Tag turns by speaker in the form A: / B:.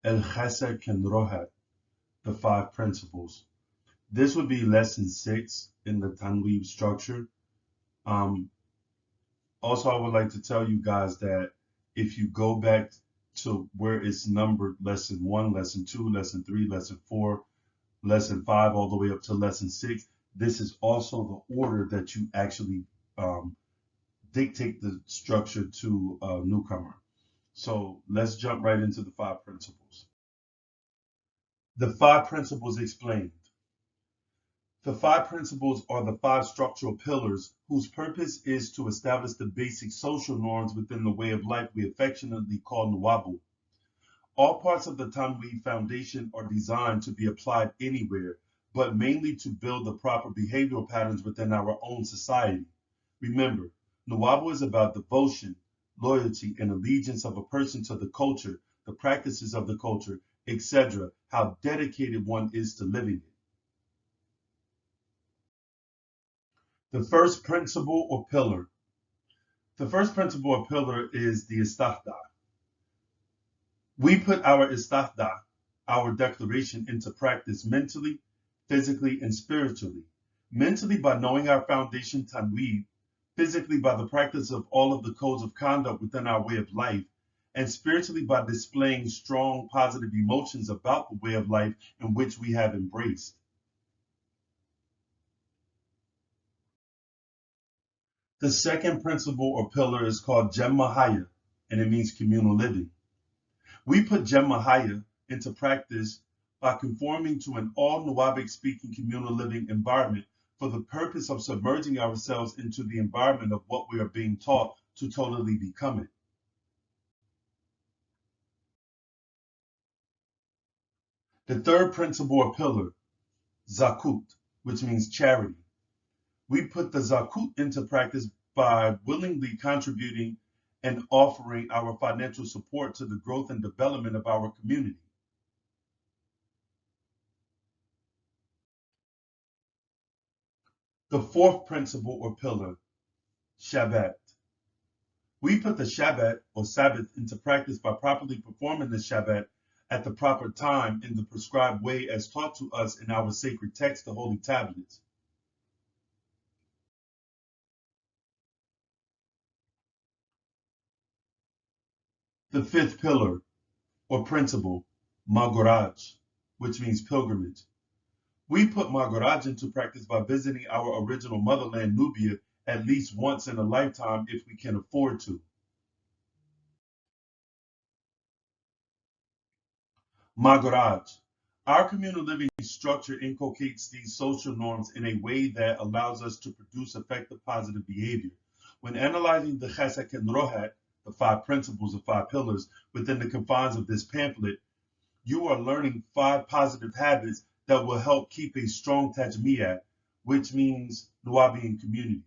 A: Khased Kanruhaat, the 5 principles. This would be lesson 6 in the Tanweeb structure. Also, I would like to tell you guys that if you go back to where it's numbered lesson 1, lesson 2, lesson 3, lesson 4, lesson 5, all the way up to lesson 6, this is also the order that you actually dictate the structure to a newcomer. So let's jump right into the 5 principles. The 5 principles explained. The 5 principles are the 5 structural pillars whose purpose is to establish the basic social norms within the way of life we affectionately call NUWAUBU. All parts of the Tanweeb Foundation are designed to be applied anywhere, but mainly to build the proper behavioral patterns within our own society. Remember, NUWAUBU is about devotion, loyalty, and allegiance of a person to the culture, the practices of the culture, etc., how dedicated one is to living it. The first principle or pillar. The first principle or pillar is the istafda. We put our istafda, our declaration, into practice mentally, physically, and spiritually. Mentally by knowing our foundation Tanweeb, physically by the practice of all of the codes of conduct within our way of life, and spiritually by displaying strong positive emotions about the way of life in which we have embraced. The second principle or pillar is called Jemmahaya, and it means communal living. We put Jemmahaya into practice by conforming to an all-NUWABIC speaking communal living environment for the purpose of submerging ourselves into the environment of what we are being taught to totally become it. The third principle or pillar, Zakut, which means charity. We put the Zakut into practice by willingly contributing and offering our financial support to the growth and development of our community. The fourth principle or pillar, Shabbat. We put the Shabbat or Sabbath into practice by properly performing the Shabbat at the proper time in the prescribed way as taught to us in our sacred text, the Holy Tablets. The fifth pillar or principle, Magoraj, which means pilgrimage. We put Magoraj into practice by visiting our original motherland, Nubia, at least once in a lifetime if we can afford to. Magoraj. Our communal living structure inculcates these social norms in a way that allows us to produce effective positive behavior. When analyzing the Khased Kanruhaat, the 5 principles of 5 pillars, within the confines of this pamphlet, you are learning 5 positive habits that will help keep a strong tajmiyat, which means Nuwaubian community.